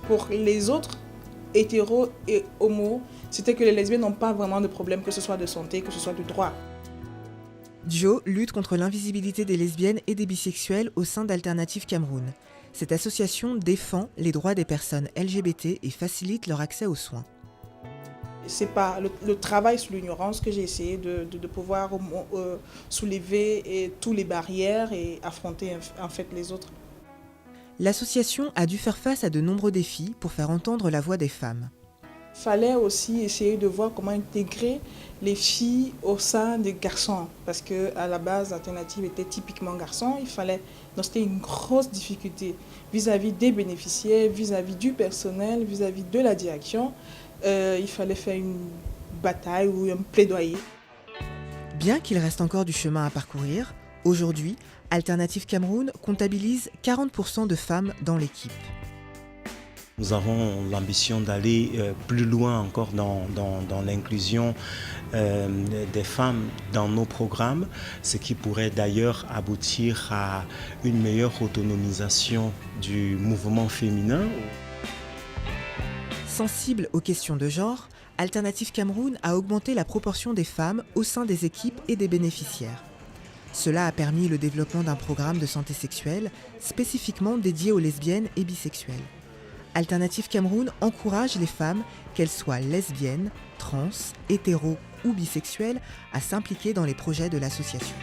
Pour les autres, hétéros et homos, c'était que les lesbiennes n'ont pas vraiment de problème, que ce soit de santé, que ce soit de droit. Joe lutte contre l'invisibilité des lesbiennes et des bisexuels au sein d'Alternative Cameroun. Cette association défend les droits des personnes LGBT et facilite leur accès aux soins. C'est par le travail sur l'ignorance que j'ai essayé de pouvoir soulever toutes les barrières et affronter en fait les autres. L'association a dû faire face à de nombreux défis pour faire entendre la voix des femmes. Il fallait aussi essayer de voir comment intégrer les filles au sein des garçons. Parce qu'à la base, l'alternative était typiquement garçon. Donc c'était une grosse difficulté vis-à-vis des bénéficiaires, vis-à-vis du personnel, vis-à-vis de la direction. Il fallait faire une bataille ou un plaidoyer. Bien qu'il reste encore du chemin à parcourir, aujourd'hui, Alternative Cameroun comptabilise 40% de femmes dans l'équipe. Nous avons l'ambition d'aller plus loin encore dans l'inclusion des femmes dans nos programmes, ce qui pourrait d'ailleurs aboutir à une meilleure autonomisation du mouvement féminin. Sensible aux questions de genre, Alternative Cameroun a augmenté la proportion des femmes au sein des équipes et des bénéficiaires. Cela a permis le développement d'un programme de santé sexuelle spécifiquement dédié aux lesbiennes et bisexuelles. Alternative Cameroun encourage les femmes, qu'elles soient lesbiennes, trans, hétéros ou bisexuelles, à s'impliquer dans les projets de l'association.